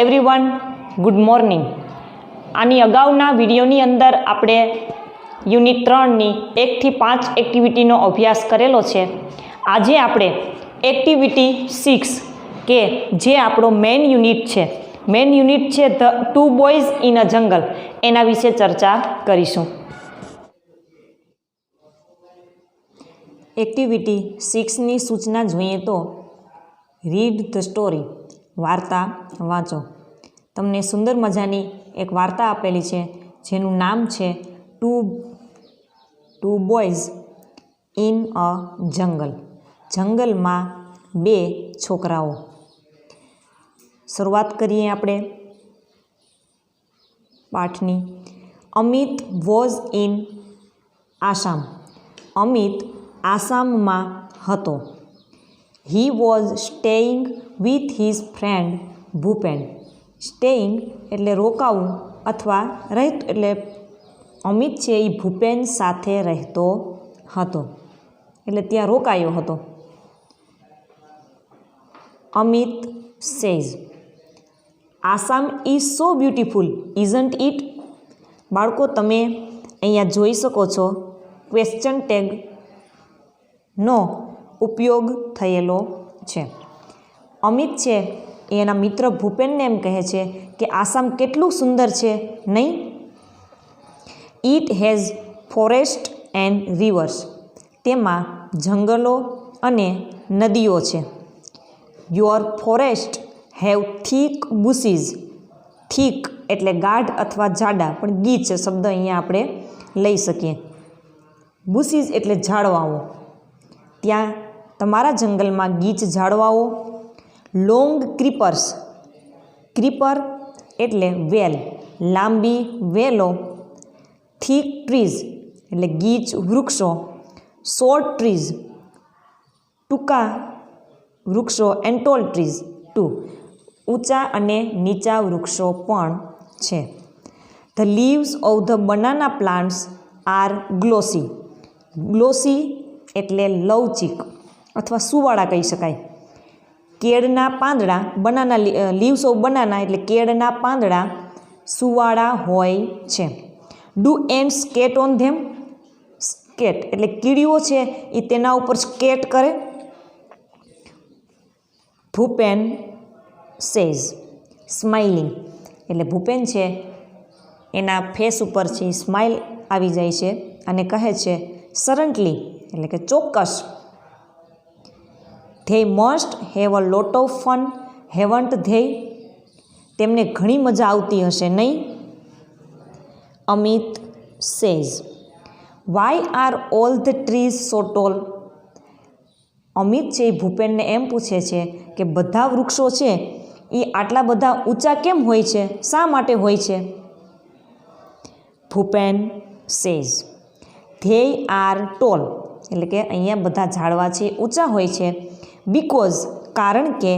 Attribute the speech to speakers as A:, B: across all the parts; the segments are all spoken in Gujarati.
A: Everyone, good morning. આની અગાઉના વિડીયોની અંદર આપણે યુનિટ 3ની 1 થી 5 એક્ટિવિટીનો અભ્યાસ કરેલો છે. આજે આપણે એક્ટિવિટી 6 કે જે આપણો મેઇન યુનિટ છે ધ 2 બોયઝ ઇન અ જંગલ, એના વિશે ચર્ચા કરીશું. એક્ટિવિટી 6ની સૂચના જોઈએ તો રીડ ધ સ્ટોરી, વાર્તા વાંચો. તમને સુંદર મજાની એક વાર્તા આપેલી છે જેનું નામ છે ટુ બોયઝ ઇન અ જંગલ, જંગલમાં 2 છોકરાઓ. શરૂઆત કરીએ આપણે પાઠની. અમિત વોઝ ઇન આસામ, અમિત આસામમાં હતો. He was staying with his friend Bhupen. Staying એટલે રોકાવું અથવા રહેતું, એટલે અમિત છે એ ભૂપેન સાથે રહેતો હતો, એટલે ત્યાં રોકાયો હતો. Amit says, Assam is so beautiful isn't it. બાળકો, તમે અહીંયા જોઈ શકો છો ક્વેશ્ચન ટેગનો ઉપયોગ થયેલો છે. અમિત છે એના મિત્ર ભૂપેનને એમ કહે છે કે આસામ કેટલું સુંદર છે, નહીં? It has forest and rivers, તેમાં જંગલો અને નદીઓ છે. Your forest have thick bushes, thick એટલે ગાઢ અથવા જાડા, પણ ગીચ શબ્દ અહીંયા આપણે લઈ શકીએ. બુશીઝ એટલે ઝાડવાઓ, ત્યાં તમારા જંગલમાં ગીચ ઝાડવાઓ. લોંગ ક્રીપર્સ, ક્રીપર એટલે વેલ, લાંબી વેલો. થીક ટ્રીઝ એટલે ગીચ વૃક્ષો. શોર્ટ ટ્રીઝ ટૂંકા વૃક્ષો. એન્ડ ટોલ ટ્રીઝ ટુ, ઊંચા અને નીચા વૃક્ષો પણ છે. The leaves of the banana plants are glossy, glossy એટલે લવચીક અથવા સુવાળા કહી શકાય. કેળના પાંદડા, બનાના લીવ્સ ઓફ બનાના એટલે કેળના પાંદડા સુવાળા હોય છે. Do and skit on them, skit એટલે કીડીઓ છે એ તેના ઉપર સ્કેટ કરે. ભૂપેન સેઝ, સ્માઇલિંગ એટલે ભૂપેન છે એના ફેસ ઉપર છે સ્માઇલ આવી જાય છે અને કહે છે સરન્ટલી એટલે કે ચોક્કસ. They must have a lot of fun haven't they, તેમને ઘણી મજા આવતી હશે, નહીં? Amit says, why are all the trees so tall. Amit છે એ ભૂપેનને એમ પૂછે છે કે બધા વૃક્ષો છે એ આટલા બધા ઊંચા કેમ હોય છે, શા માટે હોય છે? Bhupen says, they are tall એટલે કે અહીંયા બધા ઝાડવા છે ઊંચા હોય છે. બીકોઝ કારણ કે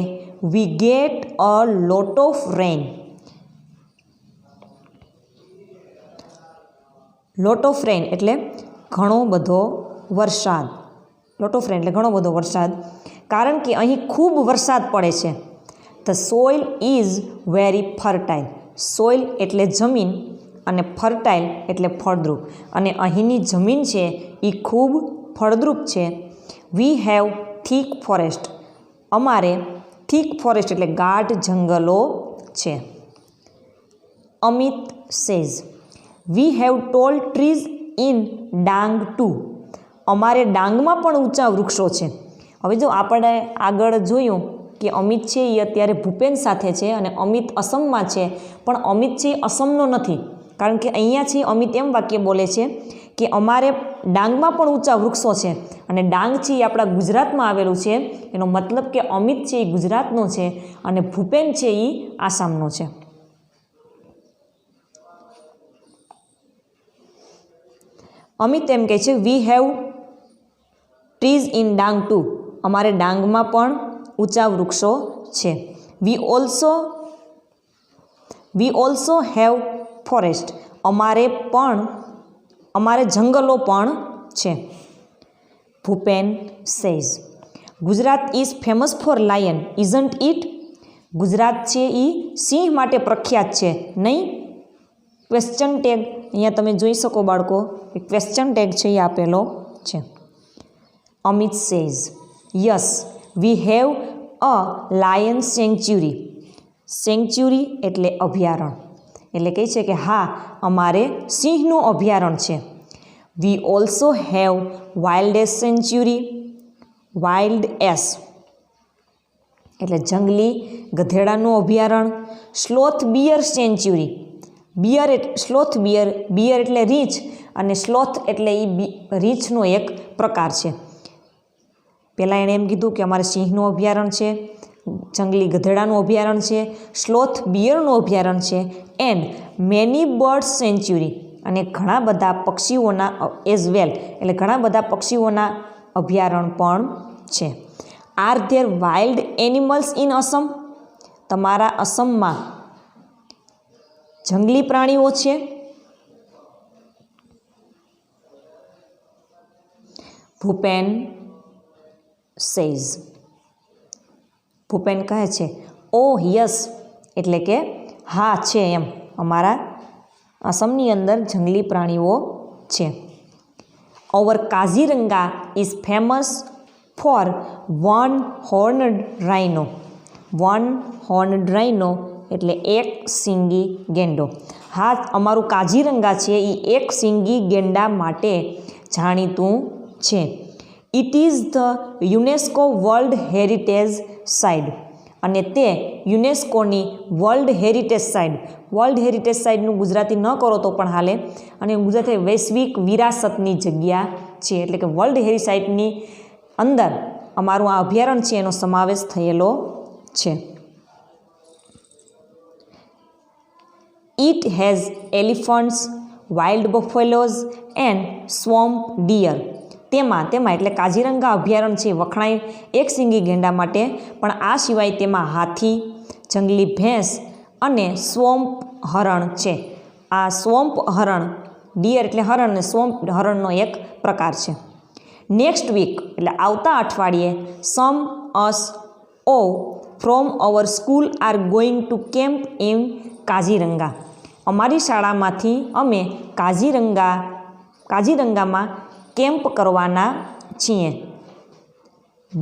A: we get a lot of rain, lot of rain એટલે ઘણો બધો વરસાદ. લોટ ઓફ રેઇન એટલે ઘણો બધો વરસાદ, કારણ કે અહીં ખૂબ વરસાદ પડે છે. The soil is very fertile, soil એટલે જમીન અને ફર્ટાઇલ એટલે ફળદ્રુપ, અને અહીંની જમીન છે એ ખૂબ ફળદ્રુપ છે. વી હેવ થીક ફોરેસ્ટ, અમારે થીક ફોરેસ્ટ એટલે ગાઢ જંગલો છે. Amit says, we have tall trees in Dang too, અમારે ડાંગમાં પણ ઊંચા વૃક્ષો છે. હવે જો આપણે આગળ જોયું કે અમિત છે એ અત્યારે ભૂપેન સાથે છે અને અમિત અસમમાં છે, પણ અમિત છે એ અસમનો નથી, કારણ કે અહીંયા છે અમિત એમ વાક્ય બોલે છે કે અમારે ડાંગમાં પણ ઊંચા વૃક્ષો છે, અને ડાંગ છે એ આપણા ગુજરાતમાં આવેલું છે. એનો મતલબ કે અમિત છે એ ગુજરાતનો છે અને ભૂપેન છે એ આસામનો છે. અમિત એમ કહે છે we have trees in Dang too, અમારે ડાંગમાં પણ ઊંચા વૃક્ષો છે. વી ઓલ્સો હેવ ફોરેસ્ટ, અમારે જંગલો પણ છે. Bhupen says, Gujarat is famous four lion isn't it. Gujarat છે એ સિંહ માટે પ્રખ્યાત છે નહીં? ક્વેશ્ચન ટેગ અહીંયા તમે જોઈ શકો બાળકો, ક્વેશ્ચન ટેગ છે એ આપેલો છે. Amit says yes we have a lion sanctuary. Sanctuary એટલે અભયારણ્ય, એટલે કહે છે કે હા અમારે સિંહનું અભયારણ્ય છે. We also have wild ass sanctuary. Wild ass એટલે જંગલી ગધેડાનું અભયારણ્ય. Sloth bear sanctuary. Bear sloth bear, bear એટલે રીંછ અને સ્લોથ એટલે એ રીંછનો એક પ્રકાર છે. પહેલાં એણે એમ કીધું કે અમારે સિંહનું અભયારણ્ય છે, જંગલી ગધેડાનું અભયારણ્ય છે, સ્લોથ બિયરનું અભયારણ્ય છે, એન્ડ મેની બર્ડ સેન્ચ્યુરી અને ઘણા બધા પક્ષીઓના એઝ વેલ એટલે ઘણા બધા પક્ષીઓના અભયારણ્ય પણ છે. Are there wild animals in Assam. તમારા અસમમાં જંગલી પ્રાણીઓ છે? ભૂપેન સેઝ. ભૂપેન કહે છે ઓહ યસ એટલે કે હા છે એમ, અમારા આસામની અંદર જંગલી પ્રાણીઓ છે. Our Kaziranga is famous for one horned rhino. One horned rhino એટલે એક સિંગી ગેંડો. હા અમારું કાઝીરંગા છે એ એક સિંગી ગેંડા માટે જાણીતું છે. It is the UNESCO world heritage site અને તે યુનેસ્કોની world heritage site. World heritage સાઇટનું ગુજરાતી ન કરો તો પણ હાલે, અને ગુજરાતી વૈશ્વિક વિરાસતની જગ્યા છે, એટલે કે વર્લ્ડ હેરિટેજ સાઇટની અંદર અમારું આ અભયારણ્ય છે એનો સમાવેશ થયેલો છે. It has elephants, wild buffaloes and swamp deer. તેમાં એટલે કાઝીરંગા અભયારણ્ય છે વખણાય એક સિંગી ગેંડા માટે, પણ આ સિવાય તેમાં હાથી, જંગલી ભેંસ અને સ્વોમ્પ હરણ છે. આ સ્વોમ્પ હરણ, ડિયર એટલે હરણ ને સ્વોમ્પ હરણનો એક પ્રકાર છે. નેક્સ્ટ વીક એટલે આવતા અઠવાડિયે some us of from our school are going to camp in Kaziranga. અમારી શાળામાંથી અમે કાઝીરંગામાં કેમ્પ કરવાના છીએ.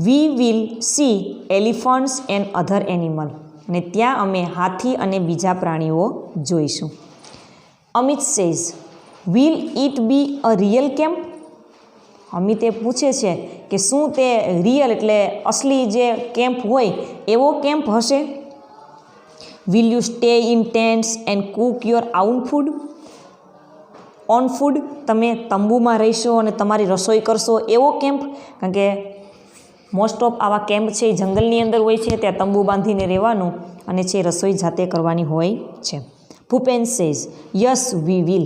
A: We will see elephants and other animal અને ત્યાં અમે હાથી અને બીજા પ્રાણીઓ જોઈશું. Amit says will it be a real camp. અમિતે પૂછે છે કે શું તે રિયલ એટલે અસલી જે કેમ્પ હોય એવો કેમ્પ હશે? Will you stay in tents and Cook your own food. તમે તંબુમાં રહીશો અને તમારી રસોઈ કરશો એવો કેમ્પ? કારણ કે મોસ્ટ ઓફ આવા કેમ્પ છે એ જંગલની અંદર હોય છે, ત્યાં તંબુ બાંધીને રહેવાનું અને છે રસોઈ જાતે કરવાની હોય છે. Bhupen says yes we will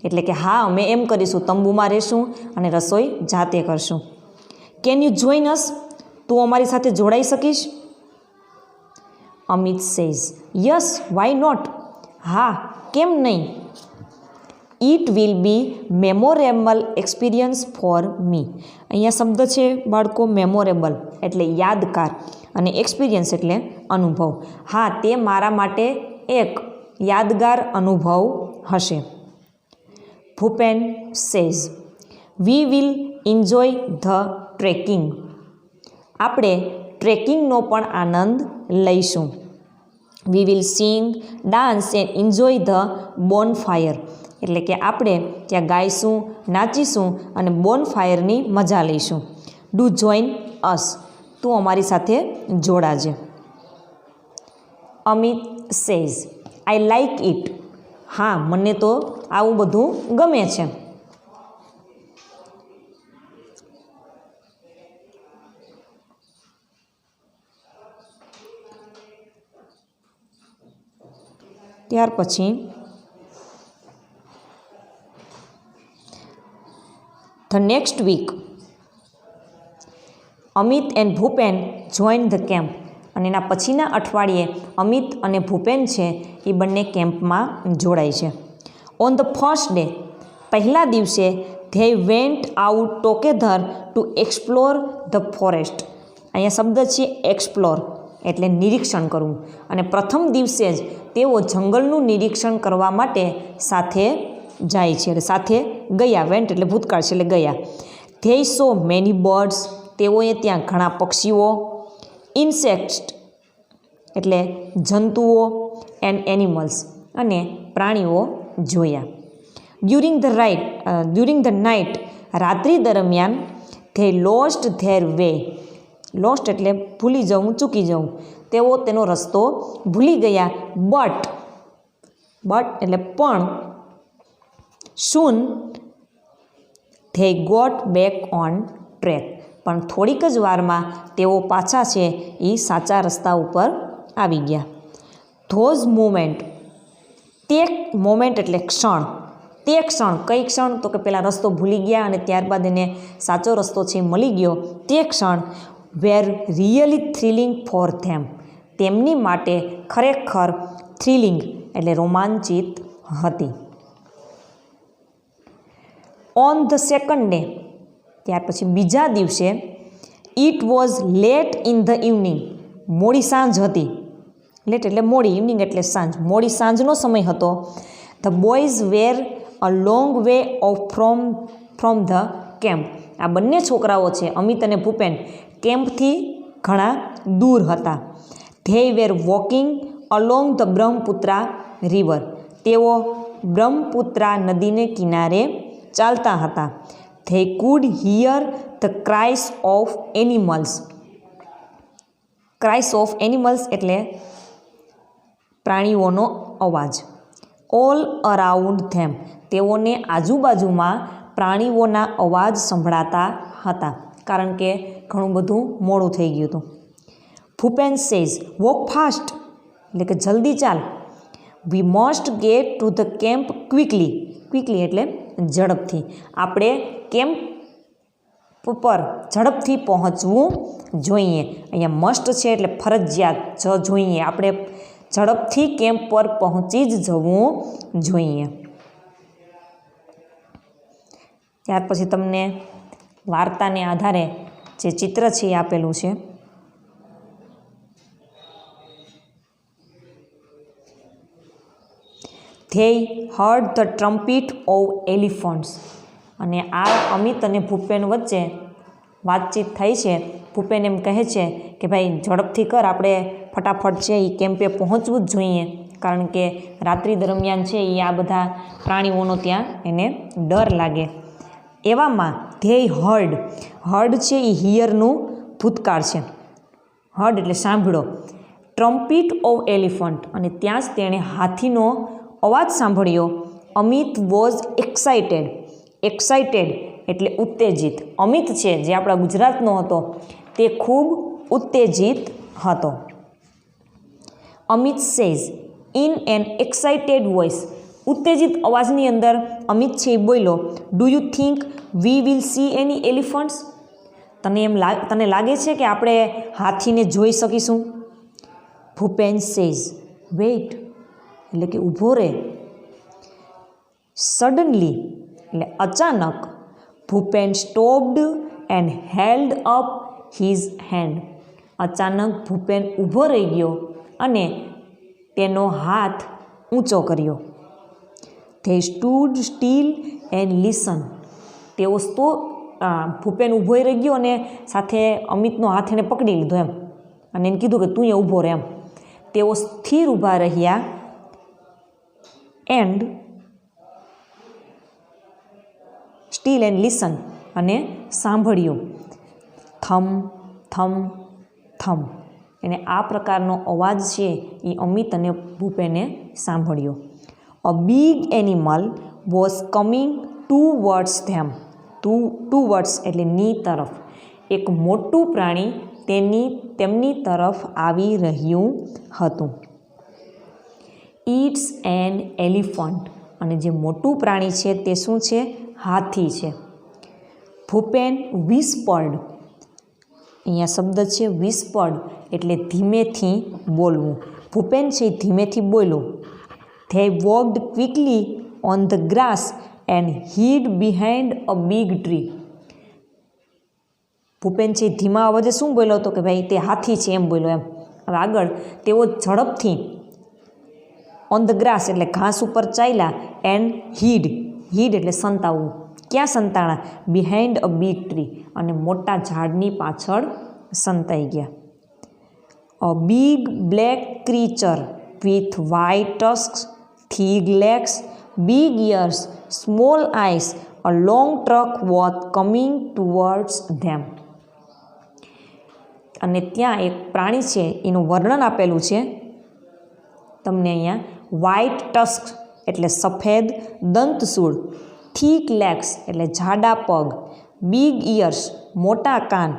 A: એટલે કે હા અમે એમ કરીશું, તંબુમાં રહેશું અને રસોઈ જાતે કરશું. Can you join us. તું અમારી સાથે જોડાઈ શકીશ? Amit says yes why not. હા કેમ નહીં. It will be memorable experience for me. અહીંયા શબ્દ છે બાળકો મેમોરેબલ એટલે યાદગાર અને એક્સપિરિયન્સ એટલે અનુભવ. હા તે મારા માટે એક યાદગાર અનુભવ હશે. Bhupen says we will enjoy the trekking. આપણે ટ્રેકિંગનો પણ આનંદ લઈશું. We will sing, dance and enjoy the bonfire એટલે કે આપણે ત્યાં ગાઈશું, નાચીશું અને બોનફાયરની મજા લઈશું. Do join us. તું અમારી સાથે જોડાજે. Amit says I like it. હા મને તો આવું બધું ગમે છે. ત્યાર પછી the next week Amit and Bhupen join the camp. અને એના પછીના અઠવાડિયે અમિત અને ભૂપેન છે એ બંને કેમ્પમાં જોડાય છે. ઓન ધ ફર્સ્ટ ડે પહેલા દિવસે they went out together to explore the forest. અહીંયા શબ્દ છે એક્સપ્લોર એટલે નિરીક્ષણ કરવું. અને પ્રથમ દિવસે જ તેઓ જંગલનું નિરીક્ષણ કરવા માટે સાથે જાય છે, એટલે સાથે ગયા. વેન્ટ એટલે ભૂતકાળ છે, એટલે ગયા. ધે સો મેની બર્ડ્સ, તેઓએ ત્યાં ઘણા પક્ષીઓ, ઇન્સેક્ટ્સ એટલે જંતુઓ, એન્ડ એનિમલ્સ અને પ્રાણીઓ જોયા. ડ્યુરિંગ ધ નાઇટ, રાત્રિ દરમિયાન, they lost their way. Lost એટલે ભૂલી જવું, ચૂકી જવું. તેઓ તેનો રસ્તો ભૂલી ગયા. બટ એટલે પણ, soon they got back on track, પણ થોડીક જ વારમાં તેઓ પાછા છે એ સાચા રસ્તા ઉપર આવી ગયા. ધોઝ મોમેન્ટ, તે મોમેન્ટ એટલે ક્ષણ. તે ક્ષણ, કઈ ક્ષણ? તો કે પહેલાં રસ્તો ભૂલી ગયા અને ત્યારબાદ એને સાચો રસ્તો છે મળી ગયો. તે ક્ષણ વેર રિયલી થ્રિલિંગ ફોર ધેમ, તેમની માટે ખરેખર થ્રિલિંગ એટલે રોમાંચિત હતી. ઓન ધ સેકન્ડ ડે, ત્યાર પછી બીજા દિવસે, it was late in the evening, મોડી સાંજ હતી. લેટ એટલે મોડી, ઇવનિંગ એટલે સાંજ, મોડી સાંજનો સમય હતો. The boys were a long way off from the camp, આ બંને છોકરાઓ છે અમિત અને ભૂપેન કેમ્પથી ઘણા દૂર હતા. They were walking along the Brahmaputra river, તેઓ બ્રહ્મપુત્રા નદીને કિનારે ચાલતા હતા. They food here the cries of animals. Cries of animals એટલે પ્રાણીઓનો અવાજ. ઓલ અરાઉન્ડ ધેમ, તેઓને આજુબાજુમાં પ્રાણીઓના અવાજ સંભળાતા હતા, કારણ કે ઘણું બધું મોડું થઈ ગયું હતું. ભૂપેન સેઝ વોક ફાસ્ટ, એટલે કે જલ્દી ચાલ. We must get to the camp quickly. Quickly એટલે ઝડપથી. આપણે કેમ્પ પર ઝડપથી પહોંચવું જોઈએ. અહીંયા મસ્ટ છે એટલે ફરજિયાત, જોઈએ. આપણે ઝડપથી કેમ્પ પર પહોંચી જ જવું જોઈએ. ત્યાર પછી તમને વાર્તાને આધારે જે ચિત્ર છે એ આપેલું છે. They heard the trumpet of elephants, અને આ અમિત અને ભૂપેન વચ્ચે વાતચીત થઈ છે. ભૂપેન એમ કહે છે કે ભાઈ ઝડપથી કર, આપણે ફટાફટ છે એ કેમ્પે પહોંચવું જ જોઈએ, કારણ કે રાત્રિ દરમિયાન છે એ આ બધા પ્રાણીઓનો ત્યાં એને ડર લાગે. એવામાં ધે હર્ડ છે એ હિયરનું ભૂતકાળ છે. હર્ડ એટલે સાંભળો. ટ્રમ્પિટ ઓફ એલિફન્ટ, અને ત્યાં જ તેણે હાથીનો અવાજ સાંભળ્યો. અમિત વોઝ એક્સાઇટેડ એટલે ઉત્તેજિત. અમિત છે જે આપણા ગુજરાતનો હતો તે ખૂબ ઉત્તેજિત હતો. Amit says in an excited voice, ઉત્તેજિત અવાજની અંદર અમિત છે એ બોલ્યો, do you think we will C any elephants, તને લાગે છે કે આપણે હાથીને જોઈ શકીશું? ભૂપેન સેઝ વેઇટ એટલે કે ઊભો રહે. સડનલી એટલે અચાનક. Bhupen stopped and held up his hand, અચાનક ભૂપેન ઊભો રહી ગયો અને તેનો હાથ ઊંચો કર્યો. They stood steel and listen, તેઓ ભૂપેન ઊભો રહી ગયો અને સાથે અમિતનો હાથ એને પકડી લીધો એમ, અને એને કીધું કે તું અહીંયા ઊભો રહે એમ. તેઓ સ્થિર ઊભા રહ્યા. એન્ડ સ્ટીલ એન્ડ લિસન, અને સાંભળ્યું. થમ થમ થમ, એને આ પ્રકારનો અવાજ છે એ અમિત અને ભૂપેને સાંભળ્યો. A big animal was coming towards them. Towards એટલે ની તરફ. એક મોટું પ્રાણી તેમની તરફ આવી રહ્યું હતું. ઇટ્સ એન એલિફન્ટ, અને જે મોટું પ્રાણી છે તે શું છે? હાથી છે. ભૂપેન વિસ્પર્ડ, અહીંયા શબ્દ છે વિસ્પર્ડ એટલે ધીમેથી બોલવું. ભૂપેન છે ધીમેથી બોલ્યું. They walked quickly on the grass and hid behind a big tree. Bhupen છે ધીમા અવાજે શું બોલ્યો હતો કે ભાઈ તે હાથી છે એમ બોલ્યો એમ, આગળ તેઓ ઝડપથી ઓન ધ ગ્રાસ એટલે ઘાસ ઉપર ચાલ્યા એન્ડ હીડ એટલે સંતાવવું. ક્યાં સંતાણા? બિહાઇન્ડ અ બિગ ટ્રી અને મોટા ઝાડની પાછળ સંતાઈ ગયા. A big black creature with white tusks, thick legs, big ears, small eyes, a long trunk was coming towards them. અને ત્યાં એક પ્રાણી છે એનું વર્ણન આપેલું છે તમને અહીંયા. વ્હાઇટ ટસ્ક એટલે સફેદ દંતસૂળ, થીક લેગ્સ એટલે જાડા પગ, બિગ ઇયર્સ મોટા કાન,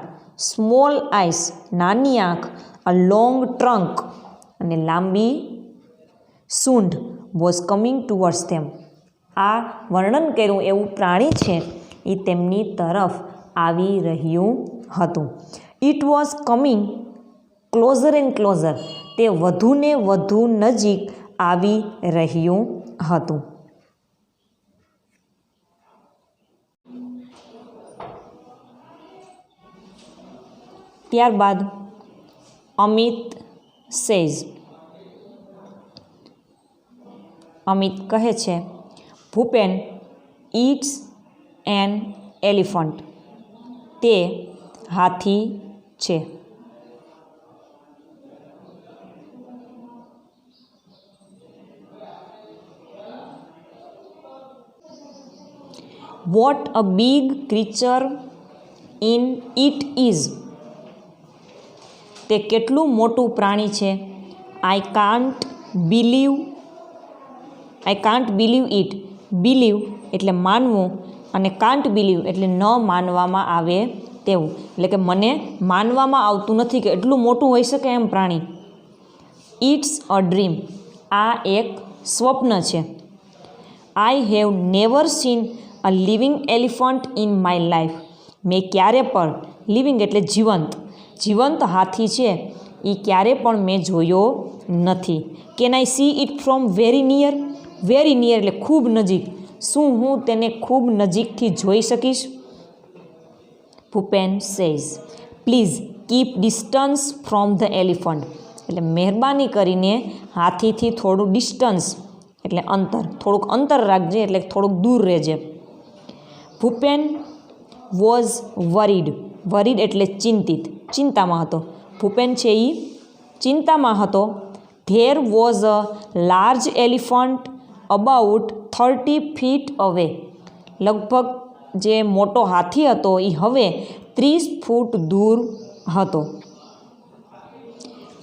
A: સ્મોલ આઈસ નાની આંખ, અ લોંગ ટ્રંક અને લાંબી સૂંઢ, વોઝ કમિંગ ટુવર્ડ્સ ધેમ. આ વર્ણન કર્યું એવું પ્રાણી છે એ તેમની તરફ આવી રહ્યું હતું. It was coming closure and closure. તે વધુને વધુ નજીક આવી રહ્યું હતું. ત્યારબાદ અમિત સેઝ. અમિત કહે છે ભૂપેન ઇટ્સ એન એલિફન્ટ. તે હાથી છે. What a big creature in it is. તે કેટલું મોટું પ્રાણી છે. I can't believe it. Believe એટલે માનવું અને કાન્ટ બિલીવ એટલે ન માનવામાં આવે તેવું. એટલે કે મને માનવામાં આવતું નથી કે એટલું મોટું હોઈ શકે એમ પ્રાણી. It's a dream. આ એક સ્વપ્ન છે. I have never seen a living elephant in my life. મેં ક્યારે પણ લિવિંગ એટલે જીવંત હાથી છે એ ક્યારે પણ મેં જોયો નથી. Can I C it from very near. Very near એટલે ખૂબ નજીક. શું હું તેને ખૂબ નજીકથી જોઈ શકીશ? Bhupen says please keep distance from the elephant. એટલે મહેરબાની કરીને હાથીથી થોડું ડિસ્ટન્સ એટલે અંતર, થોડુંક અંતર રાખજે એટલે થોડુંક દૂર રહેજે. ભૂપેન વોઝ વરીડ એટલે ચિંતામાં હતો. ભૂપેન છે એ ચિંતામાં હતો. There was a large elephant about 30 feet અવે. લગભગ જે મોટો હાથી હતો એ હવે 30 ફૂટ દૂર હતો.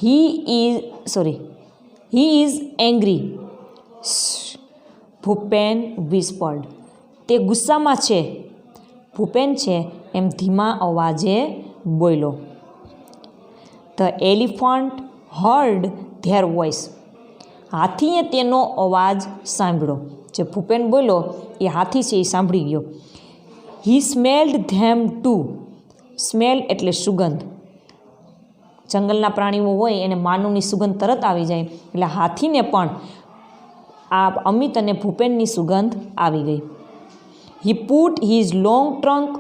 A: He is angry. Bhupen whispered. તે ગુસ્સામાં છે. ભૂપેન છે એમ ધીમા અવાજે બોલ્યો. The elephant heard their voice. હાથીએ તેનો અવાજ સાંભળ્યો. જે ભૂપેન બોલ્યો એ હાથી છે એ સાંભળી ગયો. હી સ્મેલ્ડ ધેમ ટુ. સ્મેલ એટલે સુગંધ. જંગલના પ્રાણીઓ હોય એને માનવની સુગંધ તરત આવી જાય એટલે હાથીને પણ આ અમિત અને ભૂપેનની સુગંધ આવી ગઈ. He put his long trunk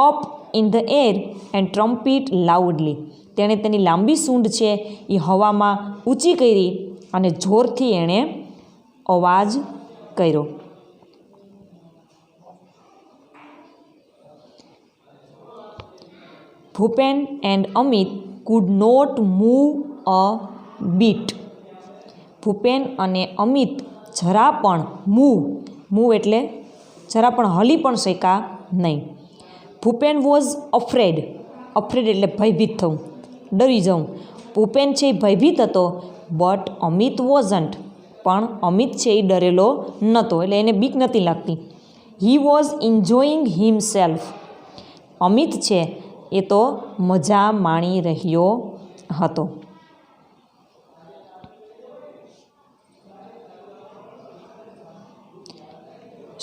A: up in the air and trumpet loudly. તેણે તેની લાંબી સૂંઢ છે એ હવામાં ઊંચી કરી અને જોરથી એણે અવાજ કર્યો. Bhupen and Amit could not move a bit. Bhupen અને અમિત જરા પણ મૂવ એટલે જરા પણ હલી પણ શક્યા નહીં. ભૂપેન વોઝ અફ્રેડ એટલે ભયભીત થવું, ડરી જવું. ભૂપેન છે એ ભયભીત હતો. But Amit wasn't. પણ અમિત છે એ ડરેલો નહોતો એટલે એને બીક નથી લાગતી. He was enjoying himself. Amit છે એ તો મજા માણી રહ્યો હતો.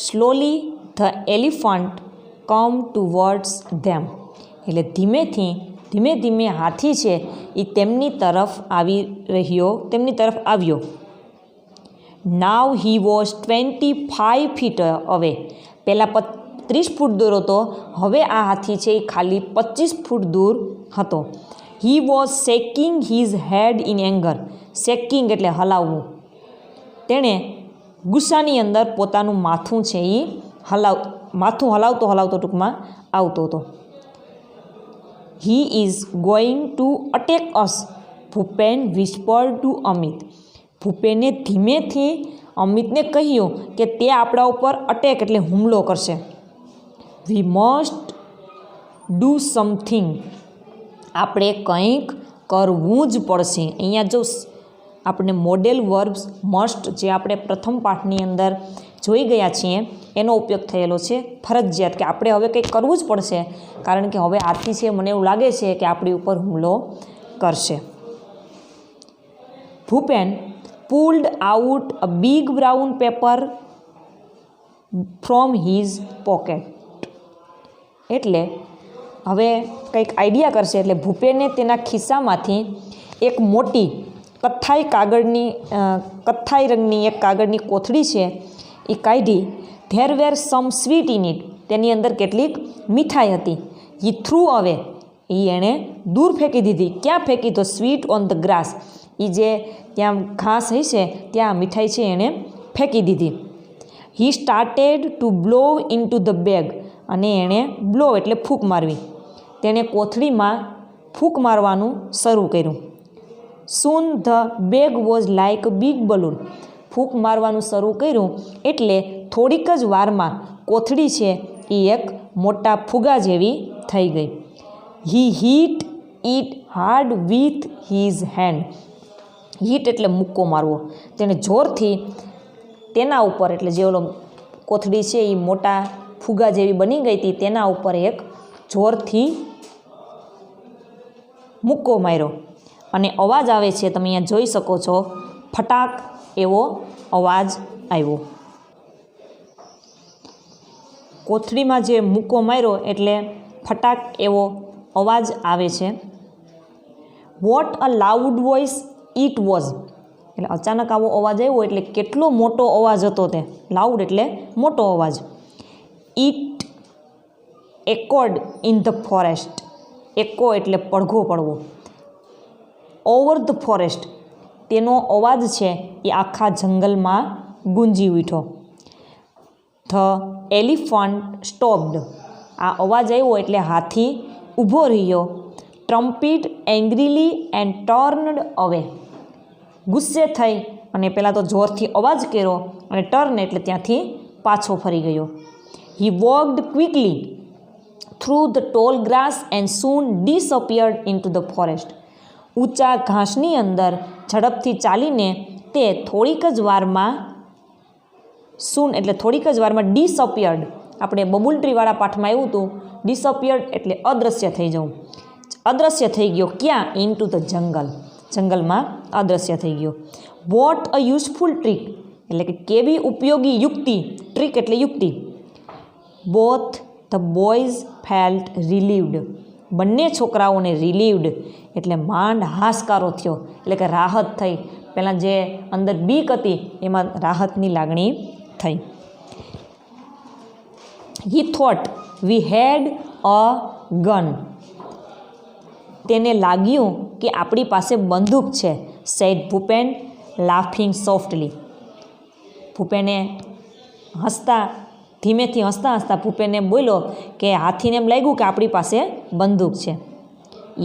A: Slowly the elephant come towards them. એટલે ધીમે ધીમે હાથી છે એ તેમની તરફ આવ્યો. નાવ હી વોઝ 25 feet અવે. પહેલાં 30 ફૂટ દૂર હતો. હવે આ હાથી છે એ ખાલી 25 ફૂટ દૂર હતો. He was shaking his head in anger. Shaking એટલે હલાવવું. તેણે ગુસ્સાની અંદર પોતાનું માથું છે એ માથું હલાવતો ટૂંકમાં આવતો હતો. He is going to attack us, Bhupen whispered to Amit. ભૂપેને ધીમેથી અમિતને કહ્યું કે તે આપણા ઉપર અટેક એટલે હુમલો કરશે. વી મસ્ટ ડુ સમથિંગ, આપણે કંઈક કરવું જ પડશે. અહીંયા જો આપણે મોડેલ વર્બ્સ મસ્ટ જે આપણે પ્રથમ પાઠની અંદર જોઈ ગયા છીએ એનો ઉપયોગ થયેલો છે. ફરજિયાત કે આપણે હવે કંઈક કરવું જ પડશે, કારણ કે હવે આથી છે મને એવું લાગે છે કે આપણી ઉપર હુમલો કરશે. Bhupen pulled out a big brown paper from his pocket. એટલે હવે કંઈક આઈડિયા કરશે. એટલે ભૂપેને તેના ખિસ્સામાંથી એક મોટી કથ્થાઈ રંગની એક કાગળની કોથળી છે એ કાઢી. There were some sweet in it, તેની અંદર કેટલીક મીઠાઈ હતી. હી થ્રુ અવે, એ એણે દૂર ફેંકી દીધી. ક્યાં ફેંકી? તો સ્વીટ ઓન ધ ગ્રાસ, એ જે ત્યાં ઘાસ હશે ત્યાં મીઠાઈ છે એણે ફેંકી દીધી. He started to blow in to the bag, અને એણે બ્લો એટલે ફૂંક મારવી. તેણે કોથળીમાં ફૂંક મારવાનું શરૂ કર્યું. Soon the bag was like big balloon, ફૂંક મારવાનું શરૂ કર્યું એટલે થોડીક જ વારમાં કોથળી છે એ એક મોટા ફુગા જેવી થઈ ગઈ. He hit it hard with his hand. Hit એટલે મુક્કો મારવો. તેણે જોરથી તેના ઉપર, એટલે જે ઓલો કોથળી છે એ મોટા ફુગા જેવી બની ગઈ હતી તેના ઉપર એક જોરથી મુક્કો માર્યો. અને અવાજ આવે છે, તમે અહીંયા જોઈ શકો છો, ફટાક એવો અવાજ આવ્યો. કોથળીમાં જે મુક્કો માર્યો એટલે ફટાક એવો અવાજ આવે છે. What a loud voice it was, એટલે અચાનક આવો અવાજ આવ્યો એટલે કેટલો મોટો અવાજ હતો તે. લાઉડ એટલે મોટો અવાજ. It echoed in the forest, echo એટલે પડઘો પડવો. ઓવર ધ ફોરેસ્ટ, તેનો અવાજ છે એ આખા જંગલમાં ગુંજી ઉઠ્યો. ધ એલિફન્ટ સ્ટોપ્ડ, આ અવાજ આવ્યો એટલે હાથી ઊભો રહ્યો. ટ્રમ્પિટ એંગ્રીલી એન્ડ ટર્નડ અવે, ગુસ્સે થઈ અને પહેલાં તો જોરથી અવાજ કર્યો અને ટર્ન એટલે ત્યાંથી પાછો ફરી ગયો. He walked quickly through the tall grass and soon disappeared into the forest. ઊંચા ઘાસની અંદર ઝડપથી ચાલીને તે થોડીક જ વારમાં, સૂન એટલે થોડીક જ વારમાં, ડિસઅપિયર્ડ આપણે બબુલ ટ્રીવાળા પાઠમાં આવ્યું હતું. ડિસઅપિયર્ડ એટલે અદૃશ્ય થઈ જવું. અદૃશ્ય થઈ ગયો. ક્યાં? ઇન ટુ ધ જંગલ, જંગલમાં અદૃશ્ય થઈ ગયો. વોટ અ યુઝફુલ ટ્રીક, એટલે કે કેવી ઉપયોગી યુક્તિ. ટ્રીક એટલે યુક્તિ. Both the boys felt relieved, બંને છોકરાઓને રિલીવડ એટલે માંડ હાશકારો થયો, એટલે કે રાહત થઈ. પહેલાં જે અંદર બીક હતી એમાં રાહતની લાગણી થઈ. He thought V head a gun, તેને લાગ્યું કે આપણી પાસે બંદૂક છે. સેડ ભૂપેન લાફિંગ સોફ્ટલી, ભૂપેને ધીમેથી હસતા ભૂપેને બોલ્યો કે હાથીને એમ લાગ્યું કે આપણી પાસે બંદૂક છે.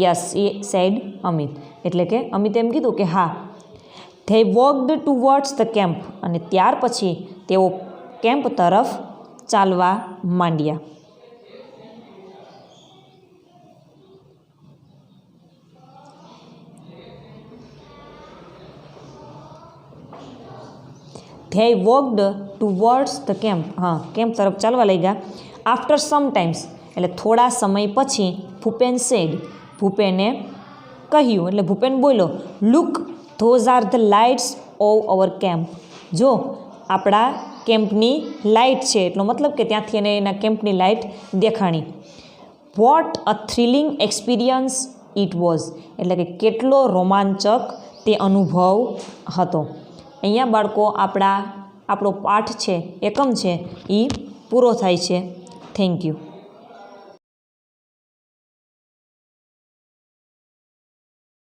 A: યસ એ સેડ અમિત, એટલે કે અમિતે એમ કીધું કે હા. They walked towards the camp, અને ત્યાર પછી તેઓ કેમ્પ તરફ ચાલવા માંડ્યા. They walked towards the camp, હા કેમ્પ તરફ ચાલવા લાગ્યા. આફ્ટર સમ ટાઈમ્સ એટલે થોડા સમય પછી ભૂપેન સેડ, ભૂપેને કહ્યું, એટલે ભૂપેન બોલ્યો, look those are the lights of our camp, જો આપણા કેમ્પની લાઇટ છે. એટલો મતલબ કે ત્યાંથી એને એના કેમ્પની લાઇટ દેખાણી. What a thrilling experience it was, એટલે કે કેટલો રોમાંચક તે અનુભવ હતો. અહીંયા બાળકો આપણો પાઠ છે, એકમ છે, એ પૂરો થાય છે. Thank you.